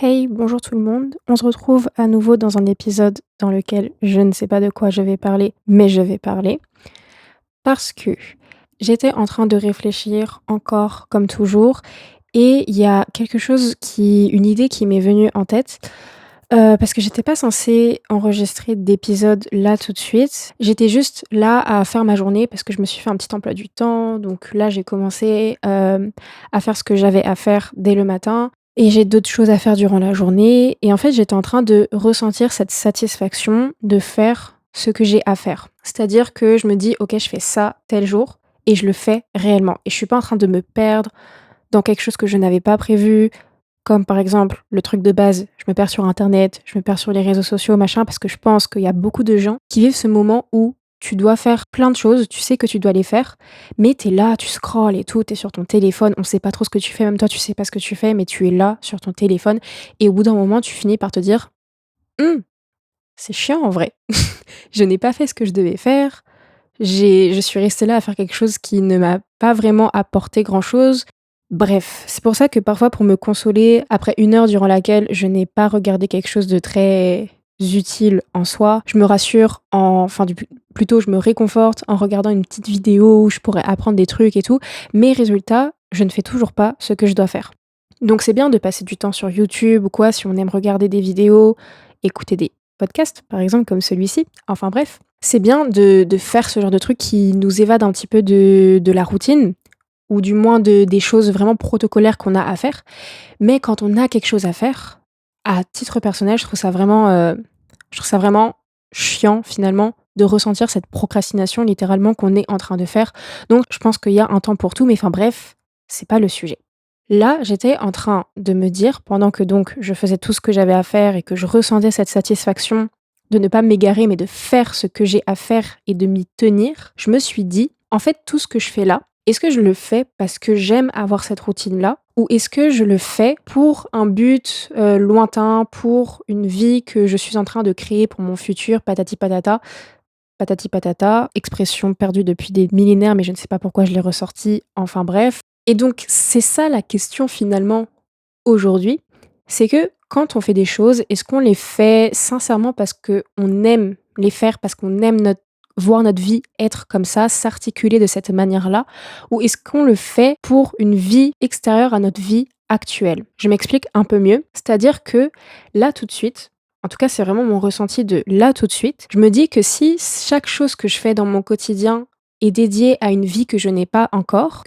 Hey, bonjour tout le monde. On se retrouve à nouveau dans un épisode dans lequel je ne sais pas de quoi je vais parler, mais je vais parler parce que j'étais en train de réfléchir encore comme toujours et il y a une idée qui m'est venue en tête parce que j'étais pas censée enregistrer d'épisode là tout de suite. J'étais juste là à faire ma journée parce que je me suis fait un petit emploi du temps. Donc là, j'ai commencé à faire ce que j'avais à faire dès le matin. Et j'ai d'autres choses à faire durant la journée. Et en fait, j'étais en train de ressentir cette satisfaction de faire ce que j'ai à faire. C'est-à-dire que je me dis, ok, je fais ça tel jour et je le fais réellement. Et je suis pas en train de me perdre dans quelque chose que je n'avais pas prévu, comme par exemple le truc de base, je me perds sur internet, je me perds sur les réseaux sociaux, machin, parce que je pense qu'il y a beaucoup de gens qui vivent ce moment où tu dois faire plein de choses, tu sais que tu dois les faire, mais tu es là, tu scrolles et tout, tu es sur ton téléphone, on sait pas trop ce que tu fais, même toi tu sais pas ce que tu fais, mais tu es là sur ton téléphone et au bout d'un moment tu finis par te dire: «Mmh, c'est chiant en vrai. Je n'ai pas fait ce que je devais faire, je suis restée là à faire quelque chose qui ne m'a pas vraiment apporté grand-chose». Bref, c'est pour ça que parfois pour me consoler, après 1 heure durant laquelle je n'ai pas regardé quelque chose de très utile en soi, je me rassure plutôt je me réconforte en regardant une petite vidéo où je pourrais apprendre des trucs et tout, mais résultat, je ne fais toujours pas ce que je dois faire. Donc c'est bien de passer du temps sur YouTube ou quoi si on aime regarder des vidéos, écouter des podcasts par exemple comme celui-ci, enfin bref. C'est bien de faire ce genre de trucs qui nous évadent un petit peu de la routine ou du moins des choses vraiment protocolaires qu'on a à faire. Mais quand on a quelque chose à faire, à titre personnel, je trouve ça vraiment chiant finalement de ressentir cette procrastination littéralement qu'on est en train de faire. Donc je pense qu'il y a un temps pour tout, mais enfin bref, c'est pas le sujet. Là, j'étais en train de me dire, pendant que donc je faisais tout ce que j'avais à faire et que je ressentais cette satisfaction de ne pas m'égarer, mais de faire ce que j'ai à faire et de m'y tenir, je me suis dit, en fait, tout ce que je fais là, est-ce que je le fais parce que j'aime avoir cette routine-là ou est-ce que je le fais pour un but lointain, pour une vie que je suis en train de créer pour mon futur, patati patata, expression perdue depuis des millénaires, mais je ne sais pas pourquoi je l'ai ressortie, enfin bref. Et donc, c'est ça la question finalement aujourd'hui, c'est que quand on fait des choses, est-ce qu'on les fait sincèrement parce qu'on aime les faire, parce qu'on aime voir notre vie être comme ça, s'articuler de cette manière-là, ou est-ce qu'on le fait pour une vie extérieure à notre vie actuelle? Je m'explique un peu mieux, c'est-à-dire que là tout de suite, en tout cas c'est vraiment mon ressenti de là tout de suite, je me dis que si chaque chose que je fais dans mon quotidien est dédiée à une vie que je n'ai pas encore,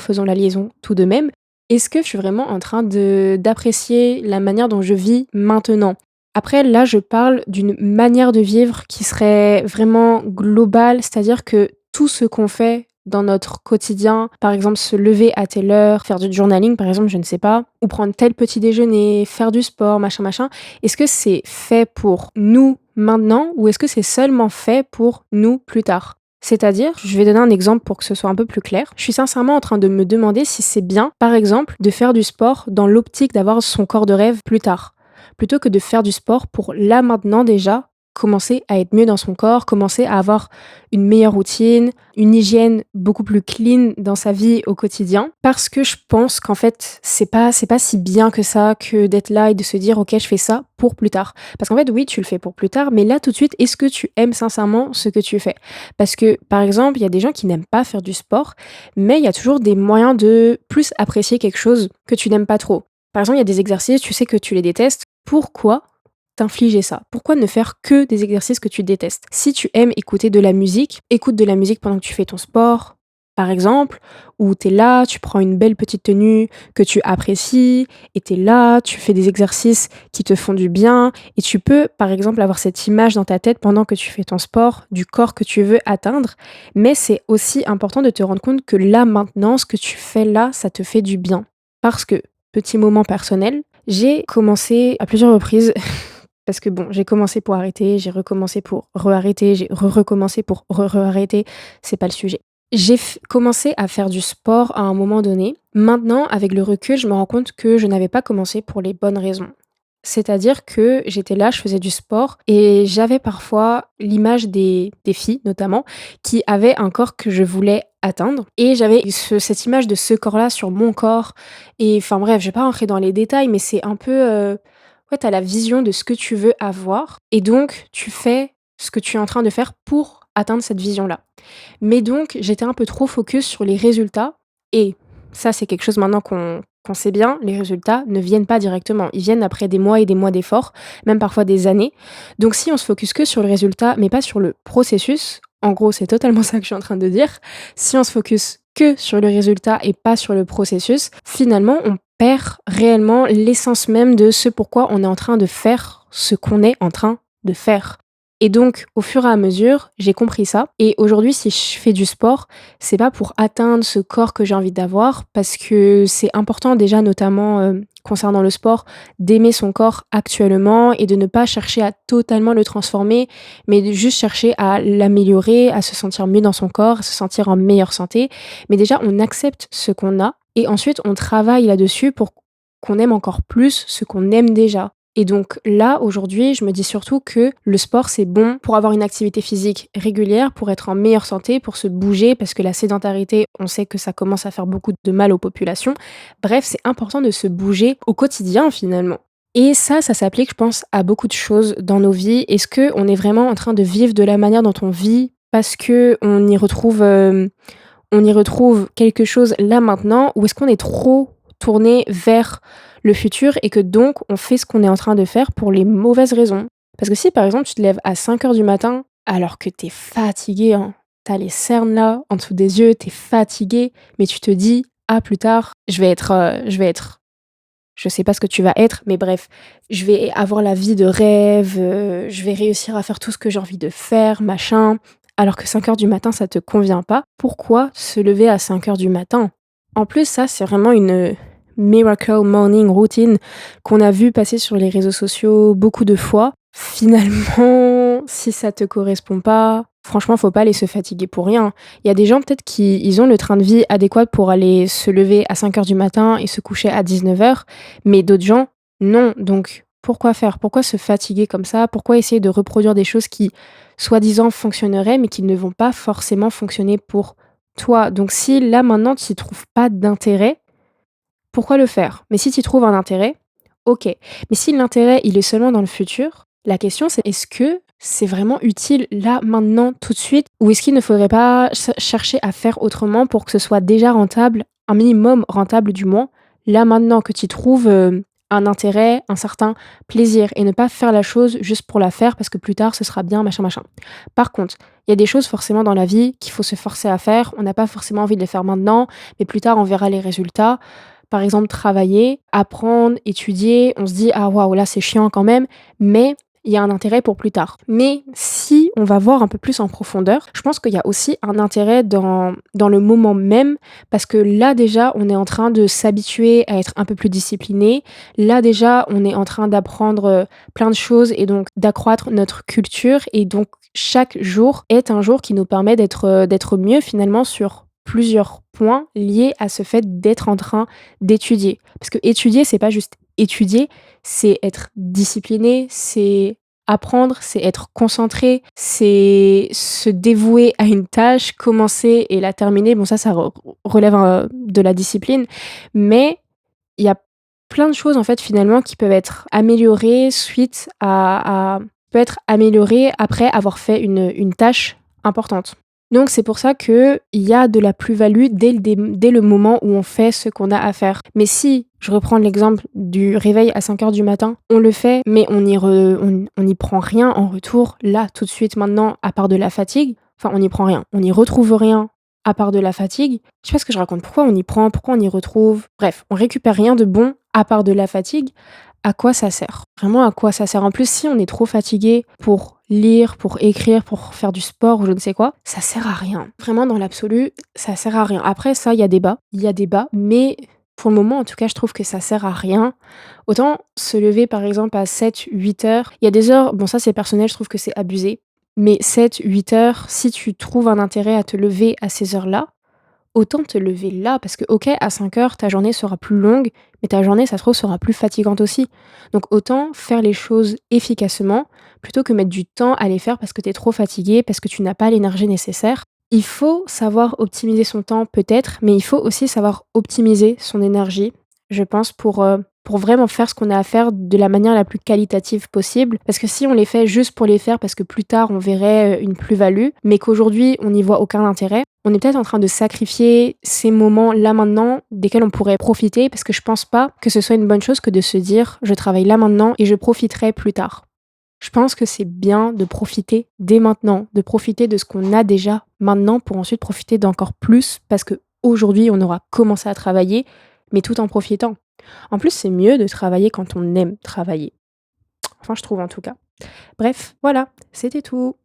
faisons la liaison tout de même, est-ce que je suis vraiment en train de d'apprécier la manière dont je vis maintenant? Après là, je parle d'une manière de vivre qui serait vraiment globale, c'est-à-dire que tout ce qu'on fait dans notre quotidien, par exemple se lever à telle heure, faire du journaling par exemple, je ne sais pas, ou prendre tel petit déjeuner, faire du sport, machin, machin. Est-ce que c'est fait pour nous maintenant ou est-ce que c'est seulement fait pour nous plus tard? C'est-à-dire, je vais donner un exemple pour que ce soit un peu plus clair. Je suis sincèrement en train de me demander si c'est bien, par exemple, de faire du sport dans l'optique d'avoir son corps de rêve plus tard, plutôt que de faire du sport pour là maintenant déjà commencer à être mieux dans son corps, commencer à avoir une meilleure routine, une hygiène beaucoup plus clean dans sa vie au quotidien. Parce que je pense qu'en fait, c'est pas si bien que ça que d'être là et de se dire ok, je fais ça pour plus tard. Parce qu'en fait, oui, tu le fais pour plus tard, mais là tout de suite, est-ce que tu aimes sincèrement ce que tu fais? Parce que, par exemple, il y a des gens qui n'aiment pas faire du sport, mais il y a toujours des moyens de plus apprécier quelque chose que tu n'aimes pas trop. Par exemple, il y a des exercices, tu sais que tu les détestes. Pourquoi t'infliger ça? Pourquoi ne faire que des exercices que tu détestes? Si tu aimes écouter de la musique, écoute de la musique pendant que tu fais ton sport, par exemple, où t'es là, tu prends une belle petite tenue que tu apprécies, et t'es là, tu fais des exercices qui te font du bien, et tu peux, par exemple, avoir cette image dans ta tête pendant que tu fais ton sport, du corps que tu veux atteindre, mais c'est aussi important de te rendre compte que là, maintenant, ce que tu fais là, ça te fait du bien. Parce que, petit moment personnel, j'ai commencé à plusieurs reprises parce que bon, j'ai commencé pour arrêter, j'ai recommencé pour re-arrêter, j'ai recommencé pour re-arrêter, c'est pas le sujet. Commencé à faire du sport à un moment donné. Maintenant, avec le recul, je me rends compte que je n'avais pas commencé pour les bonnes raisons. C'est-à-dire que j'étais là, je faisais du sport et j'avais parfois l'image des filles notamment qui avaient un corps que je voulais atteindre et j'avais cette image de ce corps-là sur mon corps et enfin bref, je vais pas rentrer dans les détails mais c'est un peu, ouais, tu as la vision de ce que tu veux avoir et donc tu fais ce que tu es en train de faire pour atteindre cette vision-là. Mais donc j'étais un peu trop focus sur les résultats et ça, c'est quelque chose maintenant qu'on sait bien, les résultats ne viennent pas directement. Ils viennent après des mois et des mois d'efforts, même parfois des années. Donc si on se focus que sur le résultat, mais pas sur le processus, en gros, c'est totalement ça que je suis en train de dire. Si on se focus que sur le résultat et pas sur le processus, finalement, on perd réellement l'essence même de ce pourquoi on est en train de faire ce qu'on est en train de faire. Et donc, au fur et à mesure, j'ai compris ça. Et aujourd'hui, si je fais du sport, c'est pas pour atteindre ce corps que j'ai envie d'avoir, parce que c'est important déjà, notamment concernant le sport, d'aimer son corps actuellement et de ne pas chercher à totalement le transformer, mais de juste chercher à l'améliorer, à se sentir mieux dans son corps, à se sentir en meilleure santé. Mais déjà, on accepte ce qu'on a et ensuite on travaille là-dessus pour qu'on aime encore plus ce qu'on aime déjà. Et donc là, aujourd'hui, je me dis surtout que le sport, c'est bon pour avoir une activité physique régulière, pour être en meilleure santé, pour se bouger, parce que la sédentarité, on sait que ça commence à faire beaucoup de mal aux populations. Bref, c'est important de se bouger au quotidien finalement. Et ça s'applique, je pense, à beaucoup de choses dans nos vies. Est-ce que on est vraiment en train de vivre de la manière dont on vit parce que on y retrouve quelque chose là maintenant, ou est-ce qu'on est trop tourné vers le futur et que donc on fait ce qu'on est en train de faire pour les mauvaises raisons? Parce que si par exemple tu te lèves à 5 heures du matin alors que t'es fatigué, hein, tu les cernes là en dessous des yeux, t'es fatigué, mais tu te dis: «Ah plus tard, je vais être» je sais pas ce que tu vas être, mais bref, je vais avoir la vie de rêve, je vais réussir à faire tout ce que j'ai envie de faire, machin. Alors que 5 heures du matin, ça te convient pas. Pourquoi se lever à 5 heures du matin? En plus, ça, c'est vraiment une miracle morning routine qu'on a vu passer sur les réseaux sociaux beaucoup de fois. Finalement, si ça te correspond pas, franchement, faut pas aller se fatiguer pour rien. Il y a des gens peut-être qui ils ont le train de vie adéquat pour aller se lever à 5 heures du matin et se coucher à 19 heures, mais d'autres gens, non. Donc pourquoi faire? Pourquoi se fatiguer comme ça? Pourquoi essayer de reproduire des choses qui, soi-disant, fonctionneraient, mais qui ne vont pas forcément fonctionner pour toi? Donc si là, maintenant, tu y trouves pas d'intérêt, pourquoi le faire? Mais si tu y trouves un intérêt, OK. Mais si l'intérêt, il est seulement dans le futur, la question c'est est-ce que c'est vraiment utile là, maintenant, tout de suite? Ou est-ce qu'il ne faudrait pas chercher à faire autrement pour que ce soit déjà rentable, un minimum rentable du moins, là, maintenant que tu y trouves, un intérêt, un certain plaisir et ne pas faire la chose juste pour la faire parce que plus tard ce sera bien, machin, machin. Par contre, il y a des choses forcément dans la vie qu'il faut se forcer à faire. On n'a pas forcément envie de les faire maintenant, mais plus tard on verra les résultats. Par exemple, travailler, apprendre, étudier, on se dit: «Ah waouh, là c'est chiant quand même», mais il y a un intérêt pour plus tard. Mais si on va voir un peu plus en profondeur, je pense qu'il y a aussi un intérêt dans le moment même, parce que là déjà, on est en train de s'habituer à être un peu plus discipliné. Là déjà, on est en train d'apprendre, plein de choses et donc d'accroître notre culture et donc chaque jour est un jour qui nous permet d'être mieux finalement sur plusieurs points liés à ce fait d'être en train d'étudier. Parce que étudier, c'est pas juste étudier, c'est être discipliné, c'est apprendre, c'est être concentré, c'est se dévouer à une tâche, commencer et la terminer. Bon ça relève, de la discipline, mais il y a plein de choses en fait finalement qui peuvent être améliorées suite à peut être améliorées après avoir fait une tâche importante. Donc c'est pour ça qu'il y a de la plus-value dès le moment où on fait ce qu'on a à faire. Mais si, je reprends l'exemple du réveil à 5 heures du matin, on le fait, mais on n'y prend rien en retour, là, tout de suite, maintenant, à part de la fatigue. Enfin, on n'y prend rien. On n'y retrouve rien à part de la fatigue. Je sais pas ce que je raconte. Pourquoi on y prend? Pourquoi on y retrouve? Bref, on récupère rien de bon à part de la fatigue. À quoi ça sert? Vraiment, à quoi ça sert? En plus, si on est trop fatigué pour lire, pour écrire, pour faire du sport ou je ne sais quoi, ça sert à rien. Vraiment, dans l'absolu, ça sert à rien. Après, ça, il y a débat, mais pour le moment, en tout cas, je trouve que ça sert à rien. Autant se lever, par exemple, à 7, 8 heures. Il y a des heures, bon, ça, c'est personnel, je trouve que c'est abusé. Mais 7, 8 heures, si tu trouves un intérêt à te lever à ces heures-là, autant te lever là parce que OK, à 5 heures, ta journée sera plus longue, mais ta journée, ça se trouve, sera plus fatigante aussi. Donc autant faire les choses efficacement plutôt que mettre du temps à les faire parce que tu es trop fatigué, parce que tu n'as pas l'énergie nécessaire. Il faut savoir optimiser son temps peut-être, mais il faut aussi savoir optimiser son énergie, je pense, pour vraiment faire ce qu'on a à faire de la manière la plus qualitative possible. Parce que si on les fait juste pour les faire parce que plus tard on verrait, une plus-value, mais qu'aujourd'hui on n'y voit aucun intérêt, on est peut-être en train de sacrifier ces moments là maintenant desquels on pourrait profiter parce que je pense pas que ce soit une bonne chose que de se dire: «Je travaille là maintenant et je profiterai plus tard». Je pense que c'est bien de profiter dès maintenant, de profiter de ce qu'on a déjà maintenant pour ensuite profiter d'encore plus parce qu'aujourd'hui on aura commencé à travailler, mais tout en profitant. En plus, c'est mieux de travailler quand on aime travailler. Enfin, je trouve en tout cas. Bref, voilà, c'était tout.